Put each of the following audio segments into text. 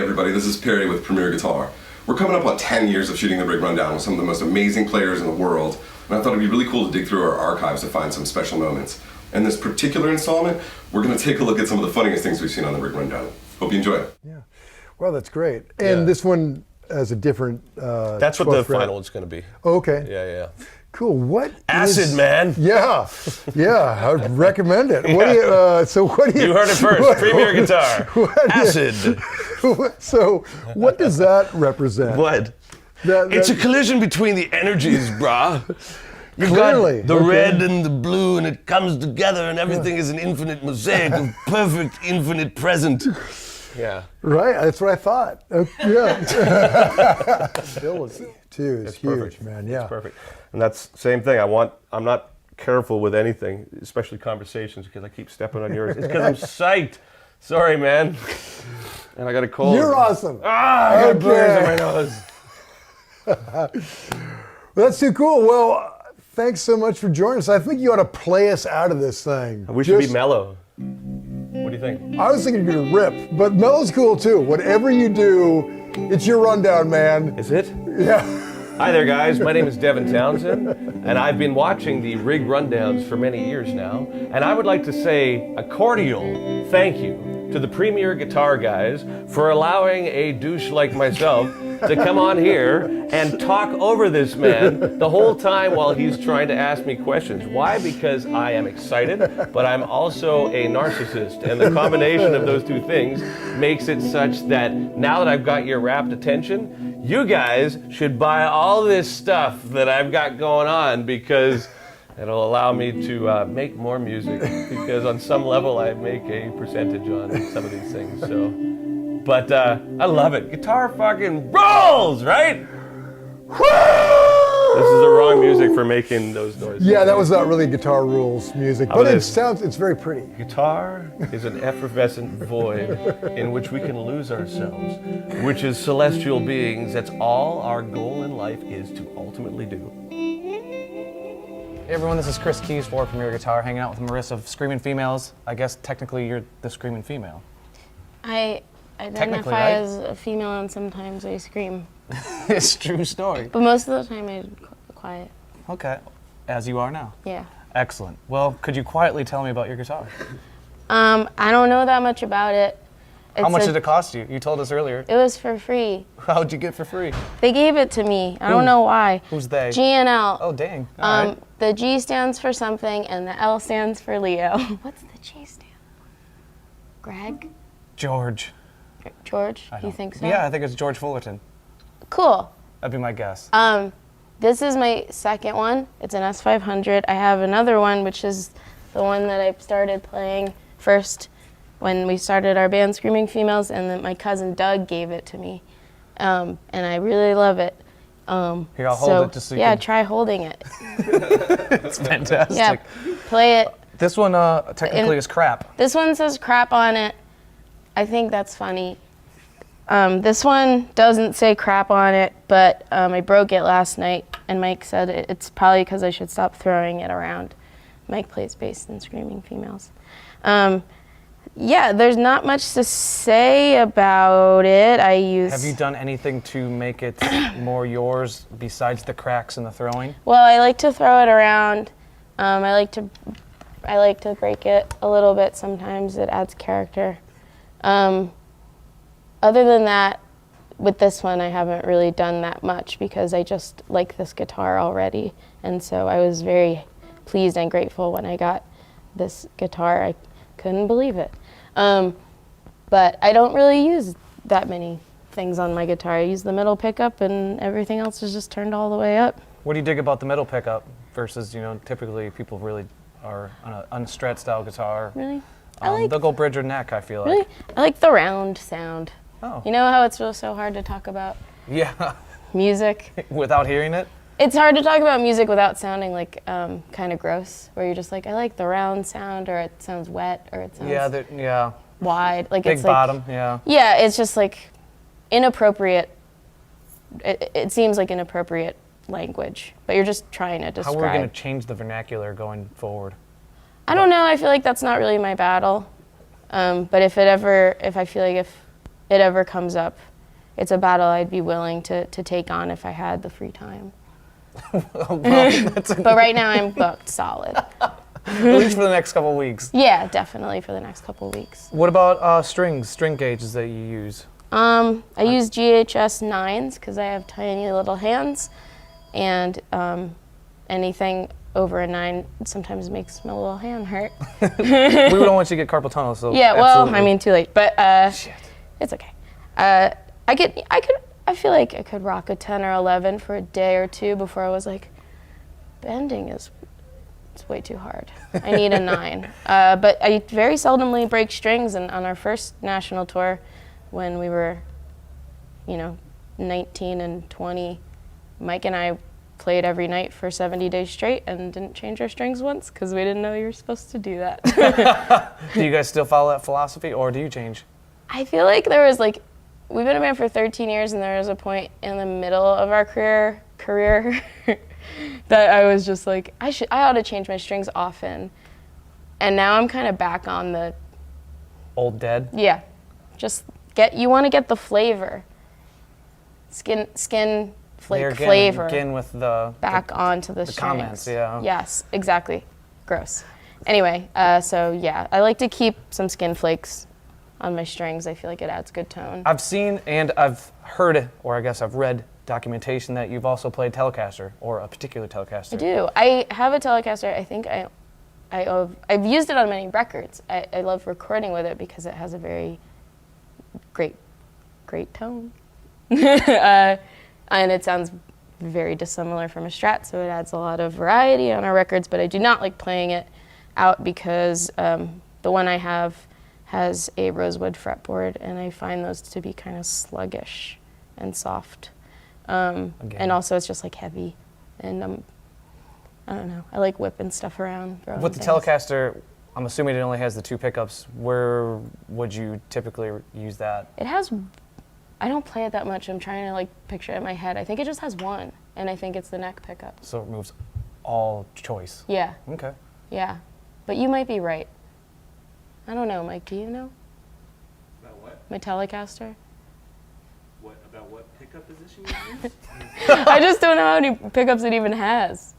everybody, this is Perry with Premier Guitar. We're coming up on 10 years of shooting the Rig Rundown with some of the most amazing players in the world, and I thought it'd be really cool to dig through our archives to find some special moments. In this particular installment, we're going to take a look at some of the funniest things we've seen on the Rig Rundown. Hope you enjoy it. Yeah, well, that's great. And this one has a different that's what the final one's going to be. Oh, okay. Yeah. Cool. What Acid, man. Yeah, I would recommend it. What do you? You heard it first. Premier Guitar. Acid. So, what does that represent? What? It's a collision between the energies, brah. You've Clearly. got the red and the blue, and it comes together, and everything is an infinite mosaic of perfect, infinite present. Yeah. Right. That's what I thought. Yeah. Ability too is huge, perfect. Man. Yeah. It's perfect. And that's the same thing. I'm not careful with anything, especially conversations, because I keep stepping on yours. It's because I'm psyched. Sorry, man. And I got a cold. You're awesome. I got burns on my nose. Well, that's too cool. Well, thanks so much for joining us. I think you ought to play us out of this thing. We should be mellow. What do you think? I was thinking you're gonna rip, but mellow's cool too. Whatever you do, it's your rundown, man. Is it? Yeah. Hi there, guys. My name is Devin Townsend, and I've been watching the Rig Rundowns for many years now. And I would like to say a cordial thank you to the Premier Guitar guys for allowing a douche like myself to come on here and talk over this man the whole time while he's trying to ask me questions. Why? Because I am excited, but I'm also a narcissist, and the combination of those two things makes it such that now that I've got your rapt attention, you guys should buy all this stuff that I've got going on, because it'll allow me to make more music, because on some level I make a percentage on some of these things. So, but I love it. Guitar fucking rolls, right? This is the wrong music for making those noises. Yeah, that was not really guitar rules music, but it's very pretty. Guitar is an effervescent void in which we can lose ourselves, which is celestial beings. That's all our goal in life is to ultimately do. Hey everyone, this is Chris Keys for Premier Guitar, hanging out with Marissa of Screaming Females. I guess technically you're the Screaming Female. I identify as a female, and sometimes I scream. It's a true story. But most of the time I'm quiet. Okay, as you are now. Yeah. Excellent. Well, could you quietly tell me about your guitar? I don't know that much about it. How much did it cost you? You told us earlier. It was for free. How'd you get for free? They gave it to me. I don't know why. Who's they? G&L. Oh, dang. All right. The G stands for something, and the L stands for Leo. What's the G stand for? Greg? George. George? You think so? Yeah, I think it's George Fullerton. Cool. That'd be my guess. This is my second one. It's an S500. I have another one, which is the one that I started playing first when we started our band, Screaming Females, and then my cousin Doug gave it to me. And I really love it. Here, I'll hold it just so you can... try holding it. It's fantastic. Yeah, play it. This one technically is crap. This one says crap on it. I think that's funny. This one doesn't say crap on it, but I broke it last night, and Mike said it's probably because I should stop throwing it around. Mike plays bass in Screaming Females. Yeah, there's not much to say about it. Have you done anything to make it more yours besides the cracks and the throwing? Well, I like to throw it around. I like to break it a little bit sometimes. It adds character. Other than that, with this one, I haven't really done that much because I just like this guitar already. And so I was very pleased and grateful when I got this guitar. I couldn't believe it. But I don't really use that many things on my guitar. I use the middle pickup, and everything else is just turned all the way up. What do you dig about the middle pickup versus, typically people really are on a unstretched style guitar? Really? They'll go bridge or neck, I feel like. Really? I like the round sound. Oh. You know how it's so hard to talk about music? Without hearing it? It's hard to talk about music without sounding like kind of gross, where you're just like, I like the round sound, or it sounds wet, or it sounds wide. Like big it's bottom, like, yeah. Yeah, it's just like inappropriate. It seems like inappropriate language, but you're just trying to describe. How are we going to change the vernacular going forward? I don't know. I feel like that's not really my battle. But if I feel like if it ever comes up, it's a battle I'd be willing to take on if I had the free time. But right now I'm booked solid. At least for the next couple of weeks. Yeah, definitely for the next couple weeks. What about string gauges that you use? I use GHS 9s because I have tiny little hands, and anything over a 9 sometimes makes my little hand hurt. We don't want you to get carpal tunnel, so Yeah, well, absolutely. I mean, too late, but Shit. it's okay. I feel like I could rock a 10 or 11 for a day or two before I was like, bending it's way too hard. I need a 9. But I very seldomly break strings, and on our first national tour, when we were, 19 and 20, Mike and I played every night for 70 days straight and didn't change our strings once because we didn't know you were supposed to do that. Do you guys still follow that philosophy, or do you change? I feel like there was we've been a band for 13 years, and there was a point in the middle of our career that I was just like, I ought to change my strings often. And now I'm kind of back on the, Old dead? yeah, just you want to get the flavor. Skin They're flavor Again with the back onto the strings. comments, yeah. Yes, exactly. Gross. Anyway, so yeah, I like to keep some skin flakes on my strings. I feel like it adds good tone. I've seen and I've heard, or I guess I've read documentation that you've also played Telecaster, or a particular Telecaster. I do. I have a Telecaster. I think I've used it on many records. I love recording with it because it has a very great tone. And it sounds very dissimilar from a Strat, so it adds a lot of variety on our records, but I do not like playing it out because the one I have has a rosewood fretboard, and I find those to be kind of sluggish and soft. And also it's just heavy, and I don't know, I like whipping stuff around. With the Telecaster, I'm assuming it only has the 2 pickups. Where would you typically use that? It has, I don't play it that much. I'm trying to picture it in my head. I think it just has one, and I think it's the neck pickup. So it removes all choice. Yeah, Okay. yeah. But you might be right. I don't know, Mike, do you know? About what? My Telecaster? About what pickup position you use? I just don't know how many pickups it even has.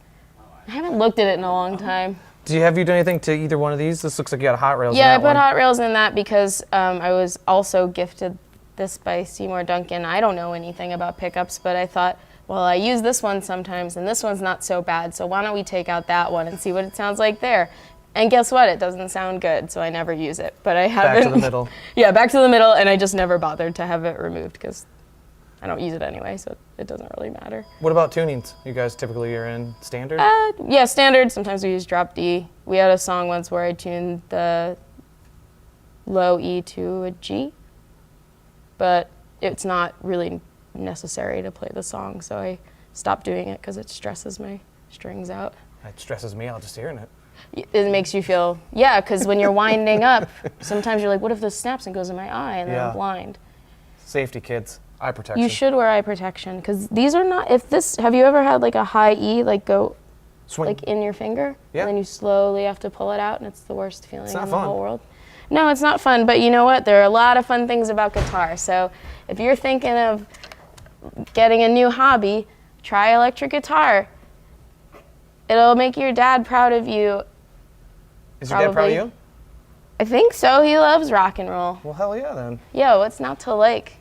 I haven't looked at it in a long time. Have you done anything to either one of these? This looks like you got Hot Rails in Yeah, I that put one. Hot Rails in that because I was also gifted this by Seymour Duncan. I don't know anything about pickups, but I thought, well, I use this one sometimes, and this one's not so bad, so why don't we take out that one and see what it sounds like there? And guess what? It doesn't sound good, so I never use it. But I haven't. Back to the middle. Yeah, back to the middle, and I just never bothered to have it removed because I don't use it anyway, so it doesn't really matter. What about tunings? You guys typically are in standard? Yeah, standard. Sometimes we use drop D. We had a song once where I tuned the low E to a G, but it's not really necessary to play the song, so I stopped doing it because it stresses my strings out. It stresses me out just hearing it. It makes you feel, yeah, because when you're winding up, sometimes you're like, what if this snaps and goes in my eye and then Yeah. I'm blind? Safety, kids. Eye protection. You should wear eye protection because these are not, have you ever had a high E go Swing. in your finger? Yeah. And then you slowly have to pull it out, and it's the worst feeling not in the fun. whole world. No, it's not fun, but you know what? There are a lot of fun things about guitar. So if you're thinking of getting a new hobby, try electric guitar. It'll make your dad proud of you. Is your dad proud of probably. you? I think so. He loves rock and roll. Well, hell yeah, then. Yo, what's not to like?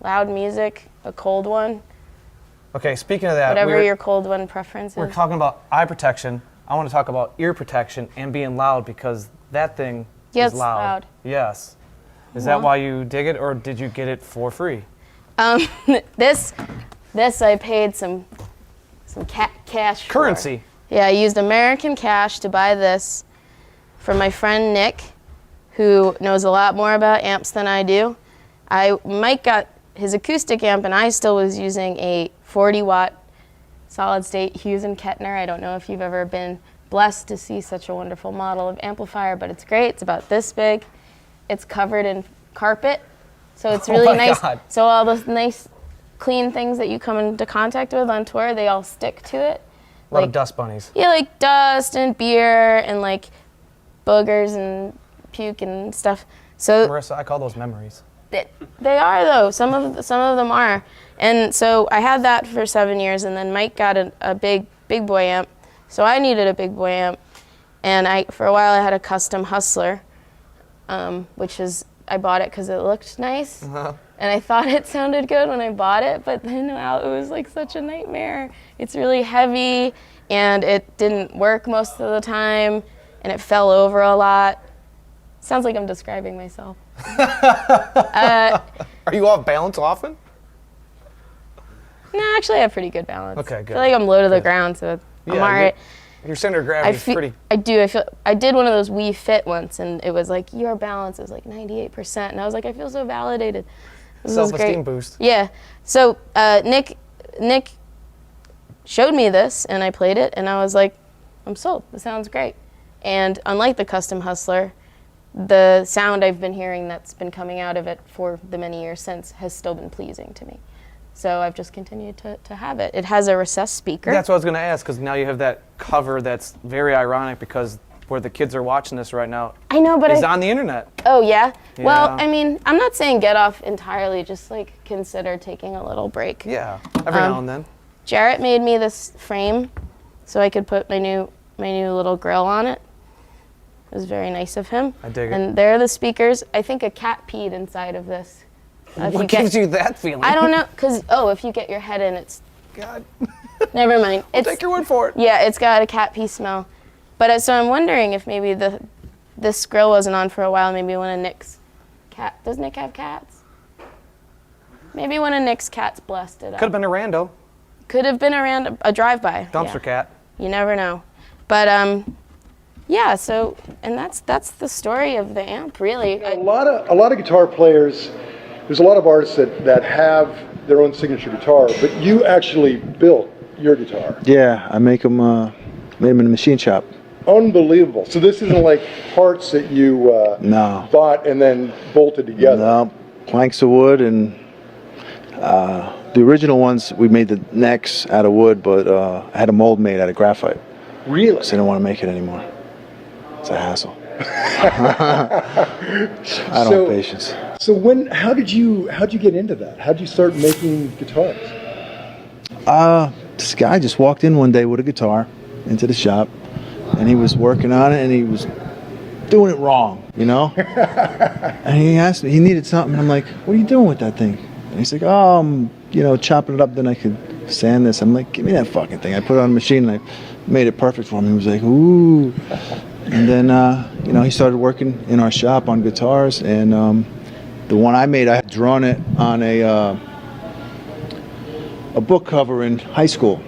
Loud music, a cold one, Okay, speaking of that, whatever your cold one preference we're is. talking about eye protection. I want to talk about ear protection and being loud because that thing Yeah, is it's loud. loud. Yes. Is that why you dig it, or did you get it for free? This I paid some cash for. Currency. Yeah, I used American cash to buy this from my friend Nick, who knows a lot more about amps than I do. Mike got his acoustic amp, and I still was using a 40-watt solid-state Hughes and Kettner. I don't know if you've ever been blessed to see such a wonderful model of amplifier, but it's great. It's about this big. It's covered in carpet, so it's really my nice. God. So all those nice, clean things that you come into contact with on tour, they all stick to it. A lot of dust bunnies. Yeah, like dust and beer and boogers and puke and stuff. So Marissa, I call those memories. they are though. Some of them are. And so I had that for 7 years, and then Mike got a big boy amp. So I needed a big boy amp, and for a while I had a custom Hustler, which is I bought it because it looked nice, and I thought it sounded good when I bought it. But then it was like such a nightmare. It's really heavy, and it didn't work most of the time, and it fell over a lot. Sounds like I'm describing myself. Are you off balance often? No, actually I have pretty good balance. Okay, good. I feel like I'm low to the ground, so I'm all right. Your center of gravity is pretty... I did one of those We Fit once, and it was like, your balance is like 98%. And I was like, I feel so validated. This was great. Self-esteem boost. Yeah. So Nick showed me this, and I played it, and I was like, I'm sold. This sounds great. And unlike the custom Hustler, the sound I've been hearing that's been coming out of it for the many years since has still been pleasing to me. So I've just continued to have it. It has a recessed speaker. That's what I was going to ask, because now you have that cover that's very ironic, because where the kids are watching this right now I know, but is on the internet. Oh, yeah? Yeah. Well, I mean, I'm not saying get off entirely, just like consider taking a little break. Yeah, every now and then. Jarrett made me this frame so I could put my new little grill on it. It was very nice of him. I dig it. And there are the speakers. I think a cat peed inside of this. What gives you that feeling? I don't know, because, if you get your head in, it's... God. Never mind. I'll take your word for it. Yeah, it's got a cat pee smell. But so I'm wondering if maybe this grill wasn't on for a while, maybe one of Nick's cat... Does Nick have cats? Maybe one of Nick's cats blessed it up. Could have been a rando. Could have been a drive-by. Dumpster cat. You never know. But, yeah, so, and that's the story of the amp, really. A lot of guitar players, there's a lot of artists that have their own signature guitar, but you actually built your guitar. Yeah, I make them, made them in a machine shop. Unbelievable. So this isn't like parts that you No. bought and then bolted together. No, planks of wood, and the original ones, we made the necks out of wood, but I had a mold made out of graphite. Really? So I didn't want to make it anymore. It's a hassle. I don't have patience. So how'd you get into that? How'd you start making guitars? This guy just walked in one day with a guitar into the shop, and he was working on it, and he was doing it wrong, you know? And he asked me, he needed something, and I'm like, what are you doing with that thing? And he's like, oh, I'm, chopping it up, then I could sand this. I'm like, give me that fucking thing. I put it on a machine, and I made it perfect for him. He was like, ooh. And then, he started working in our shop on guitars, and the one I made, I had drawn it on a book cover in high school.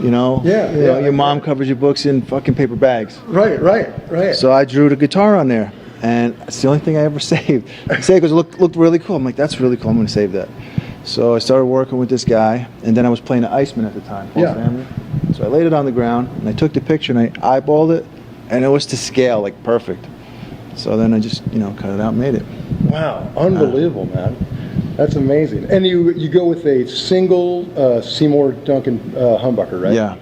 Yeah, your mom covers your books in fucking paper bags. Right. So I drew the guitar on there, and it's the only thing I ever saved. I saved because it looked really cool. I'm like, that's really cool. I'm going to save that. So I started working with this guy, and then I was playing the Iceman at the time, Paul Stanley. So I laid it on the ground, and I took the picture, and I eyeballed it, and it was to scale, like perfect. So then I just, cut it out and made it. Wow, unbelievable, man. That's amazing. And you go with a single Seymour Duncan humbucker, right? Yeah.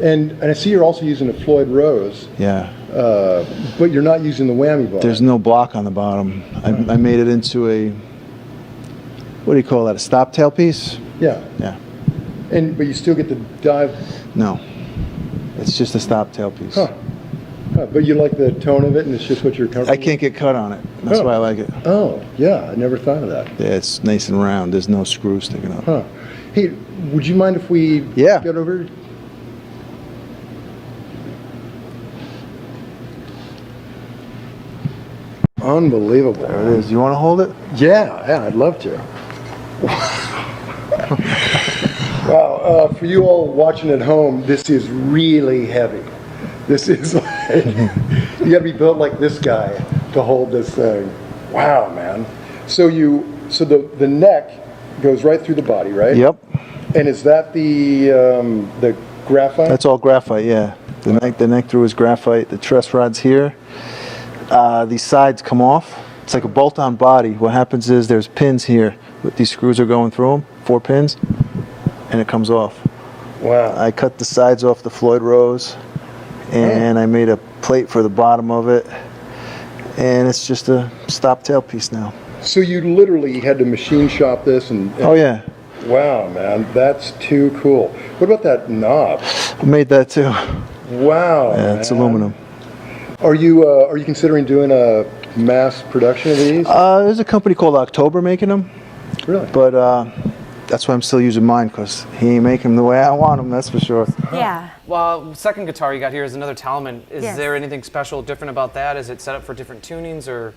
And I see you're also using a Floyd Rose. Yeah. But you're not using the whammy bar. There's no block on the bottom. I made it into a, what do you call that, a stop tail piece? Yeah. Yeah. But you still get the dive. No. It's just a stop tail piece. Huh. But you like the tone of it, and it's just what you're comfortable I can't get cut on it. That's why I like it. Oh, yeah. I never thought of that. Yeah, it's nice and round. There's no screws sticking up. Huh. Hey, would you mind if we get over? Unbelievable. There it is. You want to hold it? Yeah, I'd love to. Wow, for you all watching at home, this is really heavy. This is like, you gotta be built like this guy to hold this thing. Wow, man. So the neck goes right through the body, right? Yep. And is that the graphite? That's all graphite, yeah. The neck through is graphite. The truss rod's here. These sides come off. It's like a bolt-on body. What happens is there's pins here. These screws are going through them, 4 pins, and it comes off. Wow. I cut the sides off the Floyd Rose, and I made a plate for the bottom of it, and it's just a stop tailpiece now. So you literally had to machine shop this and Oh yeah, wow, man, that's too cool. What about that knob? I made that too. Wow, Yeah, it's man. aluminum. Are you considering doing a mass production of these? There's a company called October making them, Really? but that's why I'm still using mine, because he ain't making them the way I want them, that's for sure. Yeah. Well, second guitar you got here is another Talman. Is Yes. there anything special, different about that? Is it set up for different tunings, or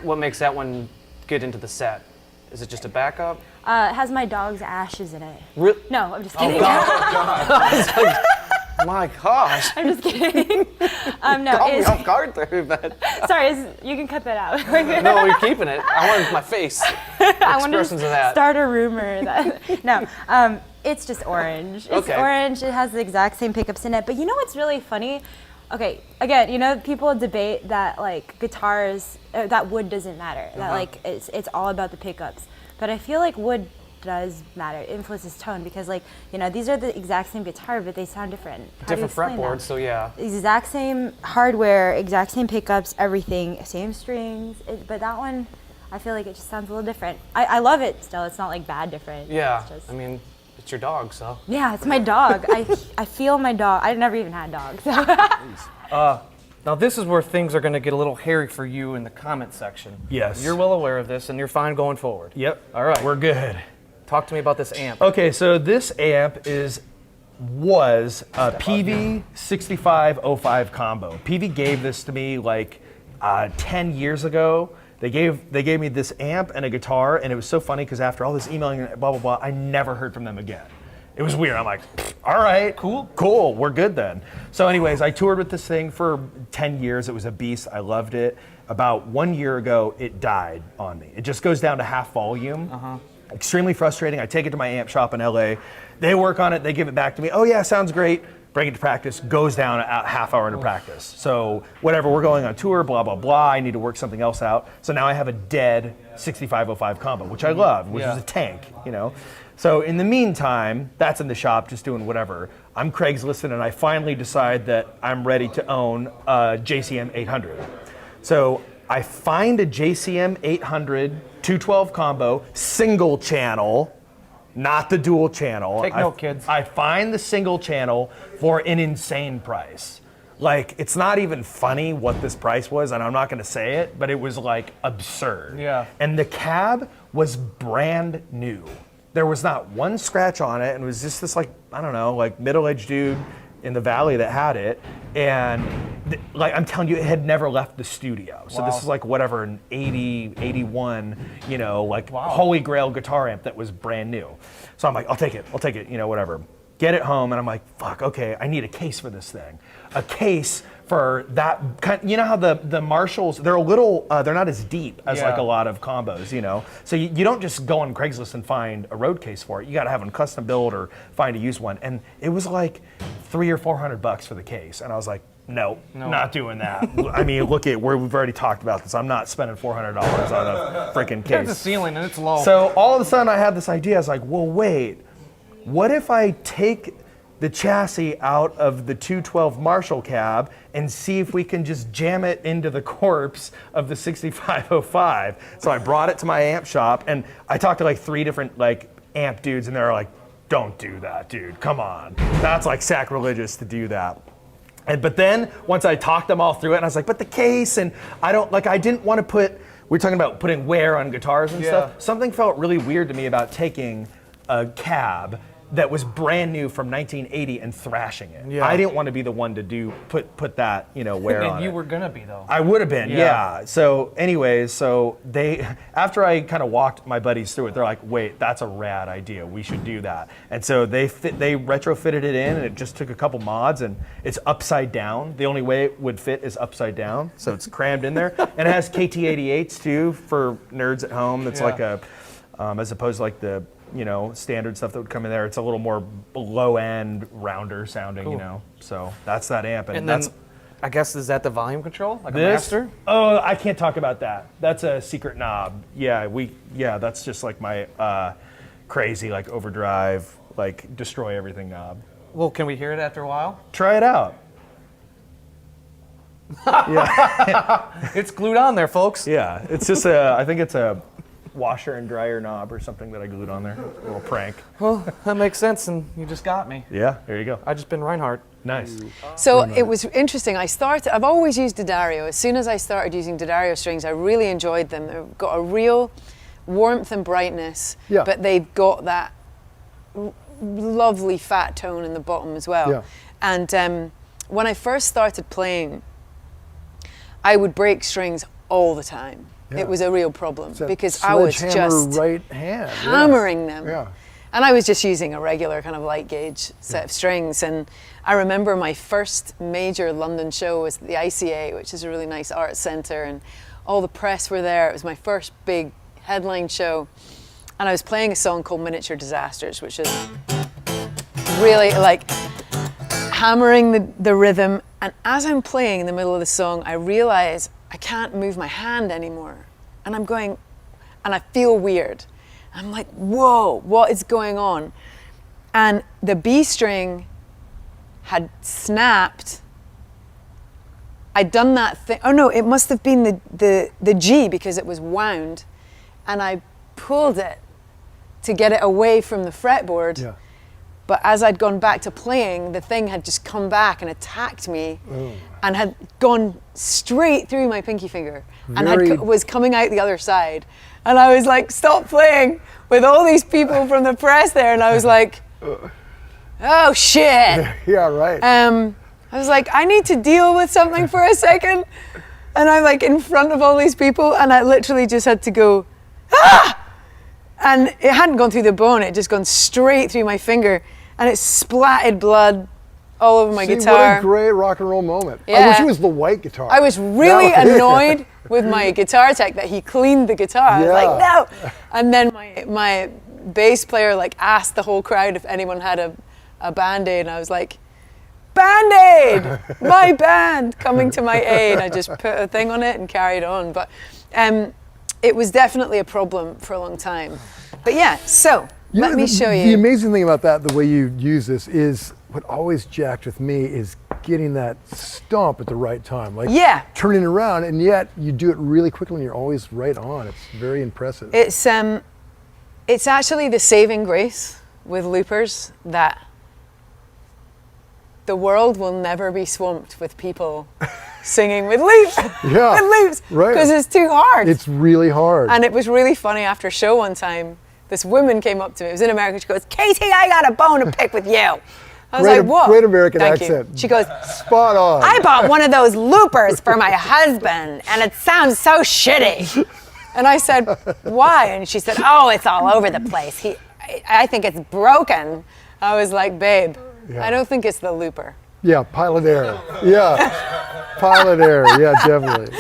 what makes that one get into the set? Is it just a backup? It has my dog's ashes in it. No, I'm just kidding. My gosh. I'm just kidding. No, Caught me it's, off guard there, but sorry, you can cut that out. no, we're keeping it. I wanted my face. I want to Expressions of that. start a rumor that no, it's just orange. It's Okay. orange. It has the exact same pickups in it. But you know what's really funny? Okay, again, you know, people debate that like guitars, that wood doesn't matter. That like it's all about the pickups. But I feel like wood does matter. It influences tone because like, you know, these are the exact same guitar, but they sound different. How do you Different explain fretboards, that? so yeah. Exact same hardware, exact same pickups, everything, same strings. But that one, I feel like it just sounds a little different. I love it still. It's not like bad different. Yeah, It's just, I mean, it's your dog, so. yeah, it's my dog. I feel my dog. I've never even had dogs. So. Now this is where things are going to get a little hairy for you in the comment section. Yes. You're well aware of this, and you're fine going forward. Yep. All right. We're good. Talk to me about this amp. Okay, so this amp was a PV 6505 combo. PV gave this to me like 10 years ago. They gave me this amp and a guitar, and it was so funny because after all this emailing and blah blah blah, I never heard from them again. It was weird. I'm like, all right, cool, we're good then. So anyways, I toured with this thing for 10 years. It was a beast. I loved it. About 1 year ago, it died on me. It just goes down to half volume. Extremely frustrating. I take it to my amp shop in LA. They work on it. They give it back to me. Oh yeah, sounds great. Bring it to practice. Goes down a half hour into practice. So whatever, we're going on tour, blah, blah, blah. I need to work something else out. So now I have a dead 6505 combo, which I love, which is a tank, you know. So in the meantime, that's in the shop, just doing whatever. I'm Craigslist, and I finally decide that I'm ready to own a JCM 800. So I find a JCM 800 212 combo, single channel, not the dual channel. Take note, kids. I find the single channel for an insane price. Like, it's not even funny what this price was, and I'm not gonna say it, but it was like absurd. Yeah. And the cab was brand new. There was not one scratch on it, and it was just this like, I don't know, like middle-aged dude in the valley that had it. And like, I'm telling you, it had never left the studio. So this is like whatever, an 80, 81, you know, like holy grail guitar amp that was brand new. So I'm like, I'll take it, you know, whatever. Get it home, and I'm like, fuck, okay, I need a case for this thing. A case for that kind, you know how the Marshalls, they're a little, they're not as deep as like a lot of combos, you know? So you don't just go on Craigslist and find a road case for it. You gotta have them custom built or find a used one. And it was like $300 or $400 for the case. And I was like, no, not doing that. I mean, look at where we've already talked about this. I'm not spending $400 on a freaking There's a case. ceiling, and it's low. So all of a sudden I had this idea. I was like, well, wait, what if I take the chassis out of the 212 Marshall cab and see if we can just jam it into the corpse of the 6505. So I brought it to my amp shop, and I talked to like 3 different like amp dudes, and they're like, don't do that, dude, come on. That's like sacrilegious to do that. But then once I talked them all through it, and I was like, but the case, and I didn't want to put, we're talking about putting wear on guitars and stuff. Something felt really weird to me about taking a cab that was brand new from 1980 and thrashing it. Yeah. I didn't want to be the one to put that, you know, wear on And you it. were gonna be though. I would have been, Yeah. yeah. So anyways, so they, after I kind of walked my buddies through it, they're like, wait, that's a rad idea. We should do that. And so they retrofitted it in, and it just took a couple mods, and it's upside down. The only way it would fit is upside down. So it's crammed in there. And it has KT88s too for nerds at home. It's like a, as opposed to like the, you know, standard stuff that would come in there. It's a little more low end, rounder sounding, you know. So that's that amp. And then, I guess, is that the volume control? Like a this, master? oh, I can't talk about that. That's a secret knob. Yeah, that's just like my crazy, like overdrive, like destroy everything knob. Well, can we hear it after a while? Try it out. It's glued on there, folks. Yeah, it's just I think it's a washer and dryer knob or something that I glued on there. A little prank. Well, that makes sense, and you just got me. Yeah, there you go. I just been Reinhart. Nice. So it was interesting. I've always used D'Addario. As soon as I started using D'Addario strings, I really enjoyed them. They've got a real warmth and brightness, but they've got that lovely fat tone in the bottom as well. Yeah. And when I first started playing, I would break strings all the time. Yeah. It was a real problem That because I was sledgehammer just right hand. hammering them. Yeah. And I was just using a regular kind of light gauge set of strings. And I remember my first major London show was the ICA, which is a really nice art centre, and all the press were there. It was my first big headline show. And I was playing a song called Miniature Disasters, which is really like hammering the rhythm. And as I'm playing in the middle of the song, I realize I can't move my hand anymore. And I'm going, and I feel weird. I'm like, whoa, what is going on? And the B string had snapped. I'd done that thing. Oh no, it must have been the G because it was wound. And I pulled it to get it away from the fretboard. Yeah. But as I'd gone back to playing, the thing had just come back and attacked me and had gone straight through my pinky finger and was coming out the other side. And I was like, stop playing with all these people from the press there. And I was like, oh shit. Yeah, right. I was like, I need to deal with something for a second. And I'm like in front of all these people and I literally just had to go, ah! And it hadn't gone through the bone, it had just gone straight through my finger and it splatted blood all over my guitar. What a great rock and roll moment. I Yeah. wish it was the white guitar. I was really annoyed with my guitar tech that he cleaned the guitar. I was like, no. And then my bass player like asked the whole crowd if anyone had a Band-Aid and I was like, Band-Aid, my band coming to my aid. I just put a thing on it and carried on. But it was definitely a problem for a long time. But yeah, so let me show you. The amazing thing about that, the way you use this, is what always jacked with me is getting that stomp at the right time. Like turning around, and yet you do it really quickly and you're always right on. It's very impressive. It's actually the saving grace with loopers that the world will never be swamped with people singing with loops. Yeah, with loops. Right. Because it's too hard. It's really hard. And it was really funny after a show one time, this woman came up to me, it was in America, she goes, Katie, I got a bone to pick with you. I was like, what? Great American Thank accent. You. She goes, spot on. I bought one of those loopers for my husband and it sounds so shitty. And I said, why? And she said, oh, it's all over the place. I think it's broken. I was like, babe, I don't think it's the looper. Yeah, pilot air. Yeah, pilot air. Yeah, definitely.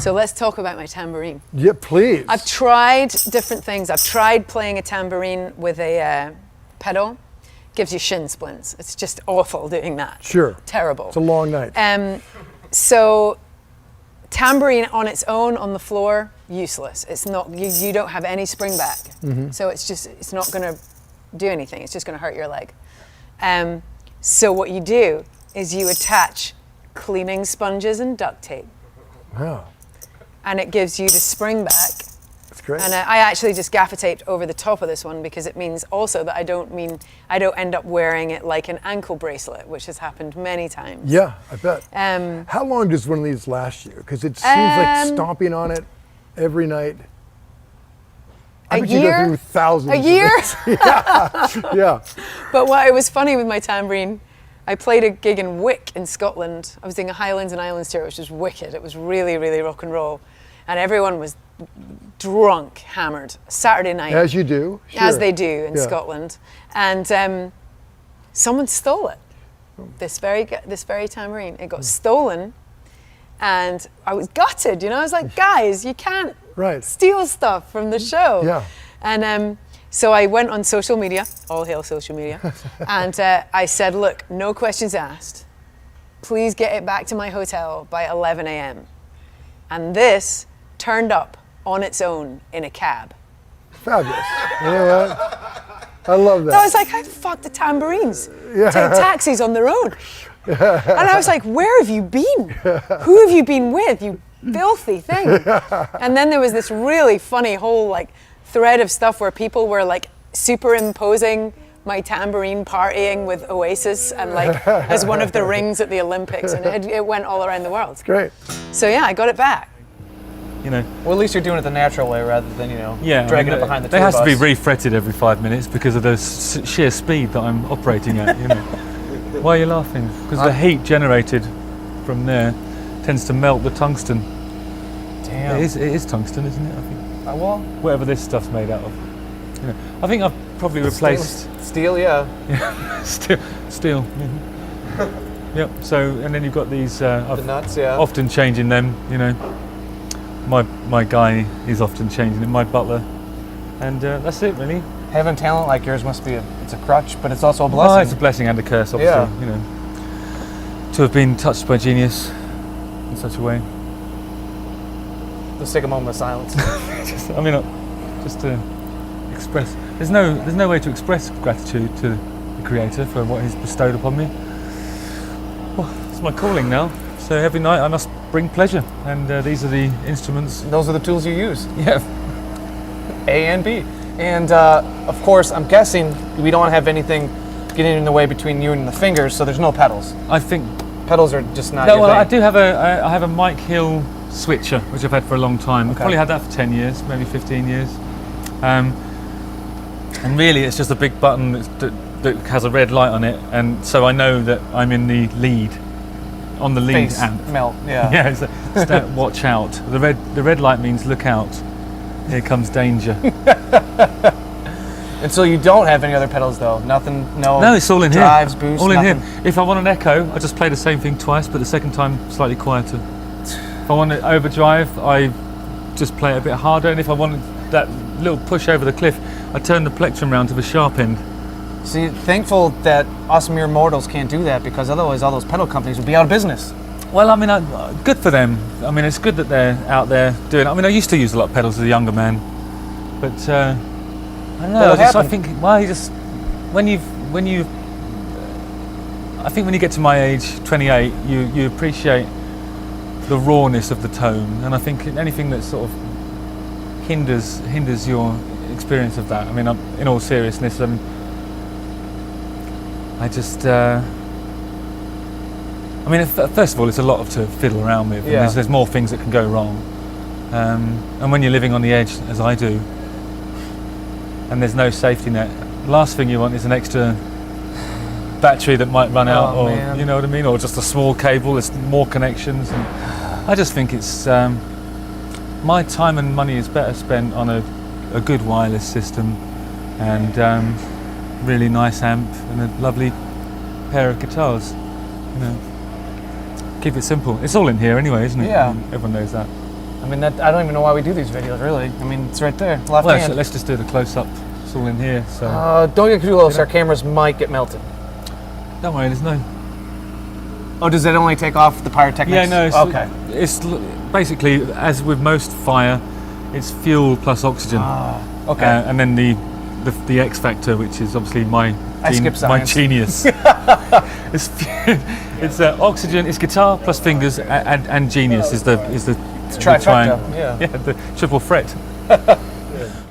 So let's talk about my tambourine. Yeah, please. I've tried different things. I've tried playing a tambourine with a pedal. Gives you shin splints. It's just awful doing that. Sure. Terrible. It's a long night. So tambourine on its own on the floor, useless. It's not, you don't have any spring back. So it's not gonna do anything. It's just gonna hurt your leg. So what you do is you attach cleaning sponges and duct tape. Wow. And it gives you the spring back. That's great. And I actually just gaffer taped over the top of this one because it means also that I don't end up wearing it like an ankle bracelet, which has happened many times. Yeah, I bet. How long does one of these last you? Because it seems like stomping on it every night. I bet you go through thousands. A year? Yeah. But what it was funny with my tambourine, I played a gig in Wick in Scotland. I was doing a Highlands and Islands tour, which was wicked. It was really, really rock and roll. And everyone was drunk, hammered, Saturday night. As you do. Sure. As they do in Scotland. And someone stole it, this very tambourine. It got stolen and I was gutted, I was like, guys, you can't steal stuff from the show. Yeah. And so I went on social media, all hail social media, and I said, look, no questions asked. Please get it back to my hotel by 11 a.m. And this turned up on its own in a cab Fabulous. You know what? I love that. So I was like, how the fuck the tambourines take taxis on their own? And I was like, where have you been? Who have you been with, you filthy thing? And then there was this really funny whole like thread of stuff where people were like superimposing my tambourine partying with Oasis and like as one of the rings at the Olympics, and it went all around the world. Great. So yeah, I got it back. Well, at least you're doing it the natural way rather than, dragging it behind the tour They has bus. to be refretted every 5 minutes because of the sheer speed that I'm operating at. Why are you laughing? Because the heat generated from there tends to melt the tungsten. Damn. It is tungsten, isn't it? I think. Well, Whatever this stuff's made out of. I think I've probably replaced steel, yeah. steel. Yep. So, and then you've got these. The nuts, yeah. Often changing them. My guy is often changing it. My butler, and that's it really. Having talent like yours must be it's a crutch, but it's also a Well, blessing. it's a blessing and a curse, obviously. To have been touched by genius in such a way. Let's take a moment of silence. just to express. There's no way to express gratitude to the Creator for what He's bestowed upon me. Well, it's my calling now. So every night I must bring pleasure, and these are the instruments. Those are the tools you use. Yeah. A and B. And of course, I'm guessing we don't have anything getting in the way between you and the fingers, so there's no pedals. I think pedals are just not. No, your well, thing. I do have I have a Mike Hill switcher, which I've had for a long time. I've probably had that for 10 years, maybe 15 years. And really, it's just a big button that has a red light on it, and so I know that I'm in the lead. On the lead Face amp. melt, yeah. Yeah, it's watch out. The red light means look out. Here comes danger. And so you don't have any other pedals though? Nothing, no it's all in drives, here. boosts, all in nothing. here. If I want an echo, I just play the same thing twice, but the second time slightly quieter. If I want an overdrive, I just play it a bit harder, and if I want that little push over the cliff, I turn the plectrum round to the sharp end. See, thankful that us mere mortals can't do that, because otherwise all those pedal companies would be out of business. Well, I mean, good for them. I mean, it's good that they're out there doing it. I mean, I used to use a lot of pedals as a younger man, but I don't know. I think, well, when you get to my age, 28, you appreciate the rawness of the tone, and I think anything that sort of hinders your experience of that. I mean, in all seriousness, first of all, it's a lot to fiddle around with. Yeah. And there's more things that can go wrong. And when you're living on the edge, as I do, and there's no safety net, the last thing you want is an extra battery that might run out, or man. you know what I mean, or just a small cable. There's more connections. And I just think it's my time and money is better spent on a good wireless system, and really nice amp and a lovely pair of guitars. Keep it simple. It's all in here anyway, isn't it? Yeah. Everyone knows that. I mean, I don't even know why we do these videos, really. I mean, it's right there, left hand. So let's just do the close-up. It's all in here. So don't get too close. Our cameras might get melted. don't worry. There's no. Oh, does it only take off the pyrotechnics? Yeah, no. Okay. It's basically, as with most fire, it's fuel plus oxygen. Okay. And then the X factor, which is obviously my genius. It's oxygen. It's guitar plus fingers, and genius is the trifecta. Yeah. The triple threat.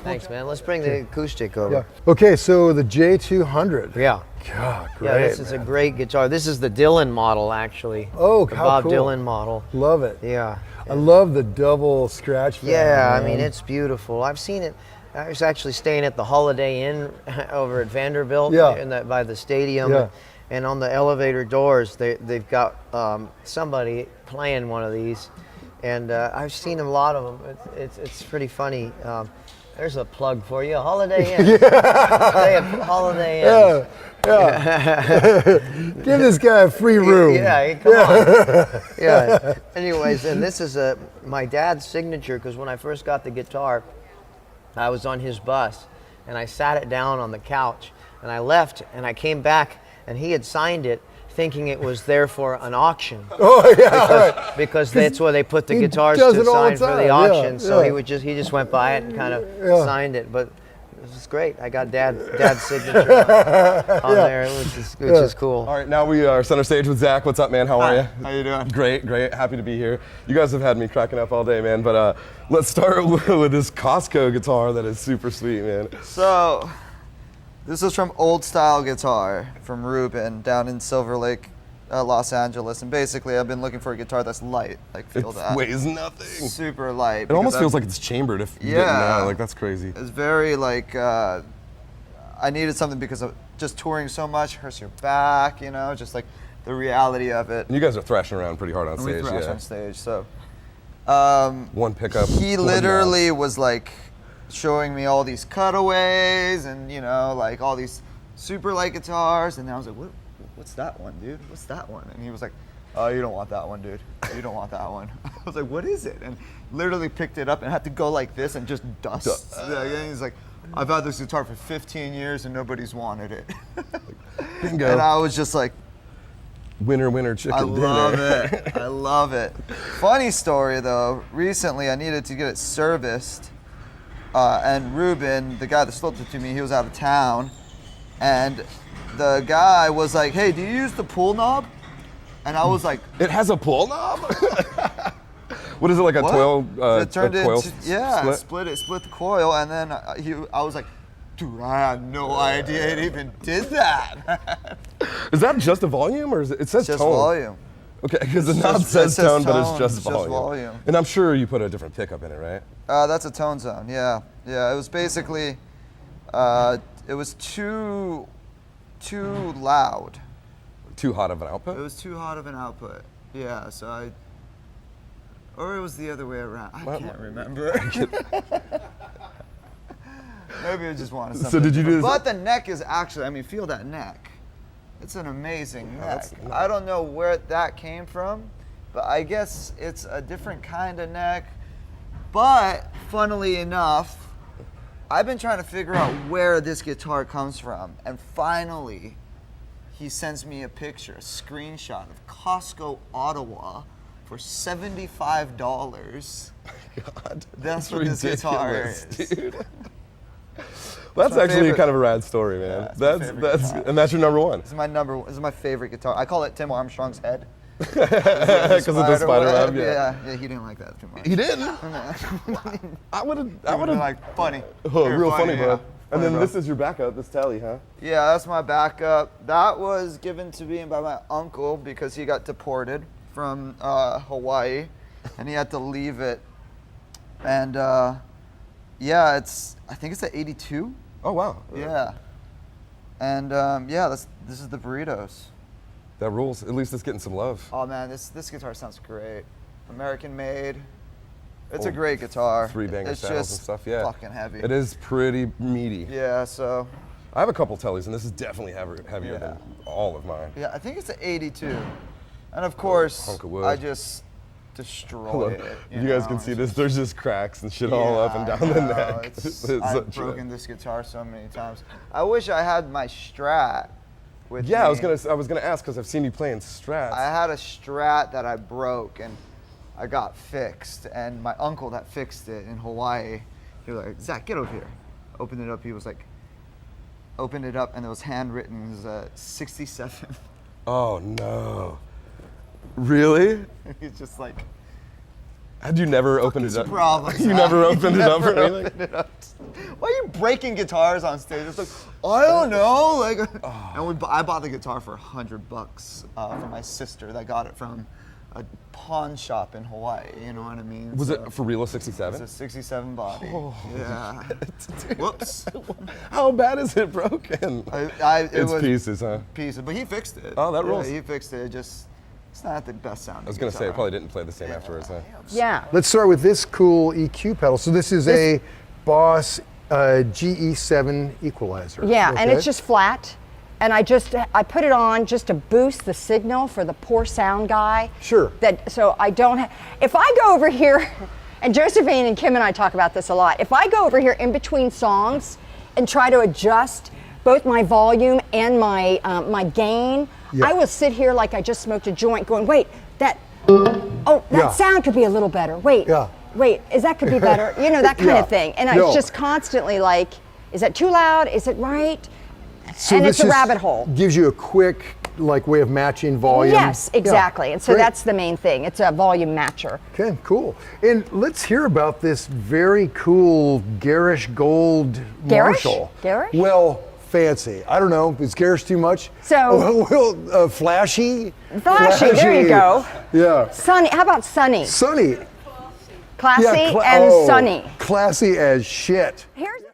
Thanks, man. Let's bring the acoustic over. Yeah. Okay, so the J200. Yeah. God, great. Yeah, this is a great guitar. This is the Dylan model, actually. Oh, the how Bob cool. Dylan model. Love it. Yeah. I love the double scratch. Yeah, valve, I mean, man. it's beautiful. I've seen it. I was actually staying at the Holiday Inn over at Vanderbilt by the stadium. Yeah. And on the elevator doors, they've got somebody playing one of these. And I've seen a lot of them. It's pretty funny. There's a plug for you, Holiday Inn. Stay at Holiday Inn. Yeah. Give this guy a free room. Yeah, come on. Yeah. Anyways, and this is my dad's signature, because when I first got the guitar, I was on his bus, and I sat it down on the couch, and I left, and I came back, and he had signed it, thinking it was there for an auction. Oh yeah. Because that's where they put the guitars to sign for the auction. So he just went by it and kind of signed it. But this is great. I got dad's signature on there, which is cool. All right, now we are center stage with Zach. What's up, man? How are you? How you doing? Great, great. Happy to be here. You guys have had me cracking up all day, man. But let's start with this Costco guitar that is super sweet, man. So, this is from Old Style Guitar from Ruben down in Silver Lake, Los Angeles. And basically, I've been looking for a guitar that's light. Like, feel It that. weighs nothing. Super light. It almost feels like it's chambered if you didn't know. Like, that's crazy. It's very like, I needed something because of just touring so much, hurts your back, you know, just like the reality of it. And you guys are thrashing around pretty hard on And stage. we thrash yeah. on stage, so. One pickup. He one literally knob. was like showing me all these cutaways and, you know, like all these super light guitars. And I was like, what's that one, dude? What's that one? And he was like, oh, you don't want that one, dude. You don't want that one. I was like, what is it? And literally picked it up and had to go like this and just dust. And he's like, I've had this guitar for 15 years and nobody's wanted it. Bingo. And I was just like, winner, winner, chicken I dinner. love it. I love it. Funny story though, recently I needed to get it serviced. And Ruben, the guy that sold it to me, he was out of town. And the guy was like, hey, do you use the pull knob? And I was like, it has a pull knob? What is it, like a what? coil? It turned a coil into, yeah, split? split the coil. And then I was like, dude, I had no idea it even did that. Is that just a volume, or is it says Just tone? volume. Okay, because the It's knob just- says it says tone, but tone, it's just it's just volume. And I'm sure you put a different pickup in it, right? That's a tone zone, yeah. Yeah, it was basically, it was too loud. Too hot of an output? It was too hot of an output. Yeah, so or it was the other way around. I can't remember. Maybe I just wanted something. So did you do this? But the neck is actually, I mean, feel that neck. It's an amazing neck. I don't know where that came from, but I guess it's a different kind of neck. But funnily enough, I've been trying to figure out where this guitar comes from, and finally, he sends me a picture, a screenshot of Costco Ottawa for $75. God, That's what this guitar is. Dude. That's actually kind of a rad story, man. Yeah, and that's your number one. This is my favorite guitar. I call it Tim Armstrong's head. Because of the spider web. Yeah, he didn't like that too much. He didn't. I would have like funny. Oh, real funny, bro. Yeah. And then Funny, this bro. is your backup, this tally, huh? Yeah, that's my backup. That was given to me by my uncle because he got deported from Hawaii, and he had to leave it. And yeah, I think it's an 82. Oh wow. Yeah. And yeah, this is the Burritos. That rules. At least it's getting some love. Oh man, this guitar sounds great. American made. It's a great guitar. 3 banger It's saddles just and stuff. Yeah. fucking heavy. It is pretty meaty. Yeah, so. I have a couple tellies, and this is definitely heavier than all of mine. Yeah, I think it's an 82. And of course, hunk of wood. I just destroy it. You guys can see this. There's just cracks and shit all up and down the neck. I've broken this guitar so many times. I wish I had my Strat with me. I was gonna ask because I've seen you playing Strats. I had a Strat that I broke and I got fixed, and my uncle that fixed it in Hawaii, he was like, Zach, get over here. Opened it up, he was like, opened it up and it was handwritten, it was 67. Oh no. Really? He's just like, had you never opened it up? Problem. You never opened it up for anything? Why are you breaking guitars on stage? It's like, I don't know. Like, and I bought the guitar for $100 from my sister that got it from a pawn shop in Hawaii. You know what I mean? Was it for real a 67? It's a 67 body. Oh, yeah. Dude. Whoops. How bad is it broken? It's pieces, huh? Pieces, but he fixed it. Oh, that rules. Yeah, he fixed it. It's not the best sounding. I was gonna say it probably didn't play the same afterwards, huh? Yeah. Let's start with this cool EQ pedal. So this is a Boss GE7 equalizer. Yeah, and it's just flat. And I put it on just to boost the signal for the poor sound guy. Sure. So I don't if I go over here, and Josephine and Kim and I talk about this a lot, if I go over here in between songs and try to adjust both my volume and my my gain, I will sit here like I just smoked a joint going, wait, that sound could be a little better. Wait, is that could be better? You know, that kind of thing. And it's just constantly like, Is that too loud? Is it right? So And this it's a just rabbit hole. Gives you a quick way of matching volume. Yes, exactly. Yeah, And so great. that's the main thing. It's a volume matcher. Okay, cool. And let's hear about this very cool garish gold Garish? Marshall. Garish? Well, fancy. I don't know. Is garish too much? So- well, flashy. Flashy, there you go. Yeah. Sunny, how about sunny? Sunny. Classy Yeah, and sunny. Classy as shit. Here's